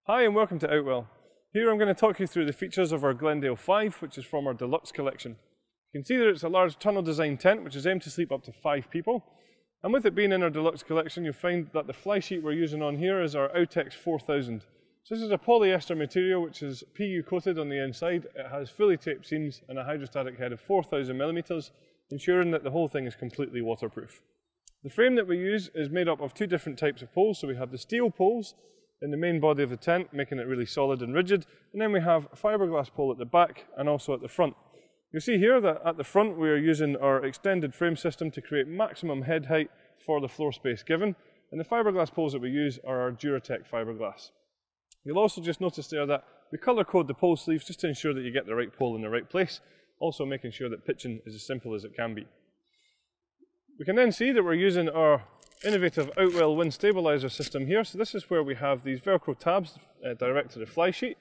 Hi and welcome to Outwell. Here I'm going to talk you through the features of our Glendale 5, which is from our deluxe collection. You can see that it's a large tunnel design tent which is aimed to sleep up to 5 people. And with it being in our deluxe collection, you'll find that the fly sheet we're using on here is our Outtex 4000. So this is a polyester material which is PU coated on the inside. It has fully taped seams and a hydrostatic head of 4000mm, ensuring that the whole thing is completely waterproof. The frame that we use is made up of two different types of poles. So we have the steel poles in the main body of the tent, making it really solid and rigid, and then we have a fiberglass pole at the back and also at the front. You'll see here that at the front we are using our extended frame system to create maximum head height for the floor space given, and the fiberglass poles that we use are our Duratec fiberglass. You'll also just notice there that we colour code the pole sleeves just to ensure that you get the right pole in the right place, also making sure that pitching is as simple as it can be. We can then see that we're using our innovative Outwell wind stabilizer system here. So this is where we have these Velcro tabs direct to the fly sheet.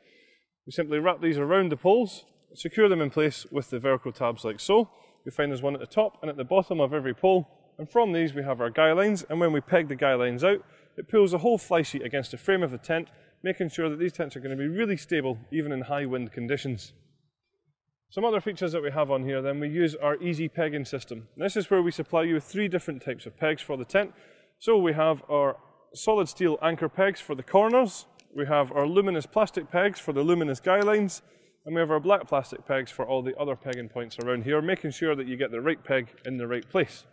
We simply wrap these around the poles, secure them in place with the Velcro tabs like so. You find there's one at the top and at the bottom of every pole, and from these we have our guylines, and when we peg the guylines out, it pulls the whole fly sheet against the frame of the tent, making sure that these tents are going to be really stable even in high wind conditions. Some other features that we have on here then, we use our easy pegging system. This is where we supply you with 3 different types of pegs for the tent. So we have our solid steel anchor pegs for the corners, we have our luminous plastic pegs for the luminous guylines, and we have our black plastic pegs for all the other pegging points around here, making sure that you get the right peg in the right place.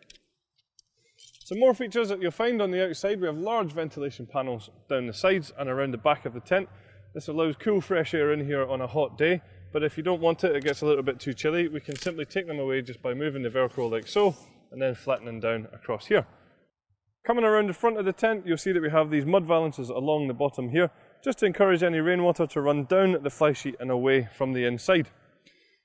Some more features that you'll find on the outside, we have large ventilation panels down the sides and around the back of the tent. This allows cool fresh air in here on a hot day, but if you don't want it, it gets a little bit too chilly, we can simply take them away just by moving the Velcro like so, and then flattening down across here. Coming around the front of the tent, you'll see that we have these mud valances along the bottom here, just to encourage any rainwater to run down the fly sheet and away from the inside.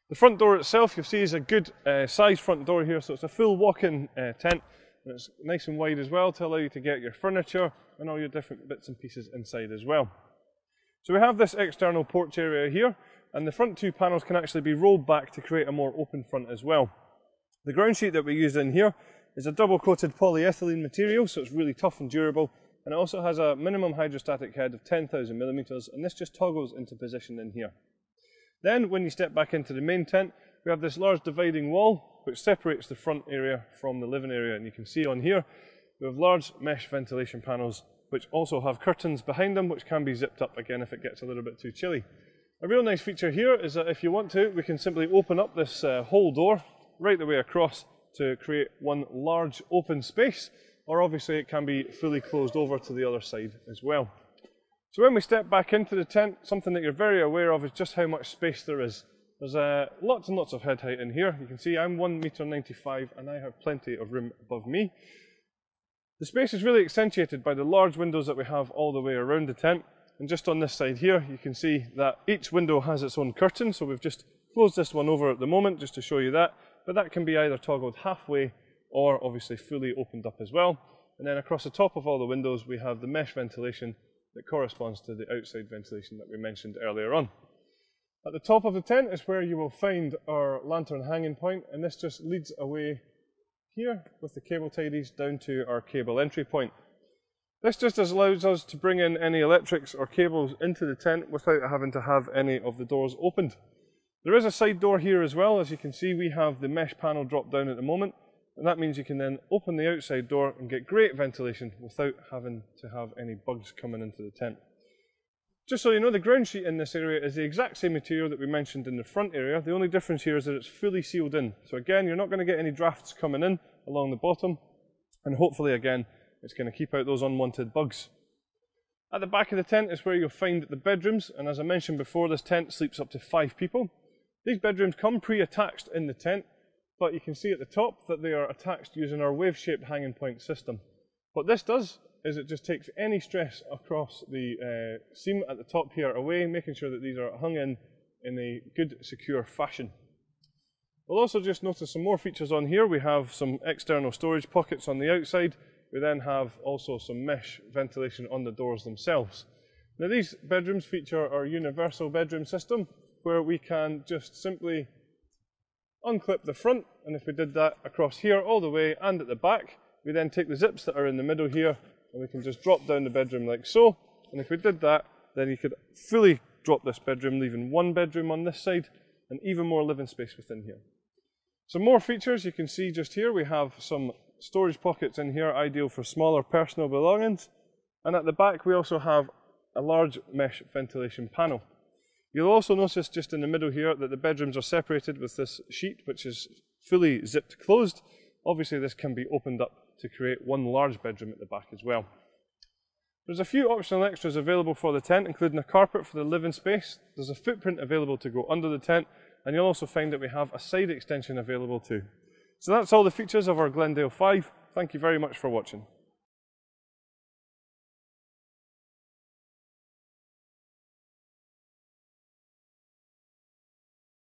The front door itself, you'll see, is a good size front door here, so it's a full walk-in tent, and it's nice and wide as well to allow you to get your furniture and all your different bits and pieces inside as well. So we have this external porch area here, and the front 2 panels can actually be rolled back to create a more open front as well. The ground sheet that we use in here is a double-coated polyethylene material, so it's really tough and durable, and it also has a minimum hydrostatic head of 10,000mm, and this just toggles into position in here. Then, when you step back into the main tent, we have this large dividing wall which separates the front area from the living area, and you can see on here we have large mesh ventilation panels which also have curtains behind them which can be zipped up again if it gets a little bit too chilly. A real nice feature here is that if you want to, we can simply open up this whole door right the way across to create one large open space, or obviously it can be fully closed over to the other side as well. So when we step back into the tent, something that you're very aware of is just how much space there is. There's lots and lots of head height in here. You can see I'm 1.95 m and I have plenty of room above me. The space is really accentuated by the large windows that we have all the way around the tent, and just on this side here you can see that each window has its own curtain, so we've just closed this one over at the moment just to show you that. But that can be either toggled halfway or obviously fully opened up as well. And then across the top of all the windows we have the mesh ventilation that corresponds to the outside ventilation that we mentioned earlier on. At the top of the tent is where you will find our lantern hanging point, and this just leads away here with the cable tidies down to our cable entry point. This just allows us to bring in any electrics or cables into the tent without having to have any of the doors opened. There is a side door here as well. As you can see, we have the mesh panel drop down at the moment, and that means you can then open the outside door and get great ventilation without having to have any bugs coming into the tent. Just so you know, the ground sheet in this area is the exact same material that we mentioned in the front area. The only difference here is that it's fully sealed in. So again, you're not going to get any drafts coming in along the bottom, and hopefully again, it's going to keep out those unwanted bugs. At the back of the tent is where you'll find the bedrooms, and as I mentioned before, this tent sleeps up to 5 people. These bedrooms come pre-attached in the tent, but you can see at the top that they are attached using our wave-shaped hanging point system. What this does is it just takes any stress across the seam at the top here away, making sure that these are hung in a good, secure fashion. We'll also just notice some more features on here. We have some external storage pockets on the outside. We then have also some mesh ventilation on the doors themselves. Now these bedrooms feature our universal bedroom system, where we can just simply unclip the front, and if we did that across here all the way and at the back, we then take the zips that are in the middle here and we can just drop down the bedroom like so, and if we did that then you could fully drop this bedroom, leaving one bedroom on this side and even more living space within here. Some more features you can see just here. We have some storage pockets in here, ideal for smaller personal belongings. And at the back we also have a large mesh ventilation panel. You'll also notice just in the middle here that the bedrooms are separated with this sheet which is fully zipped closed. Obviously this can be opened up to create one large bedroom at the back as well. There's a few optional extras available for the tent, including a carpet for the living space. There's a footprint available to go under the tent, and you'll also find that we have a side extension available too. So that's all the features of our Glendale 5. Thank you very much for watching.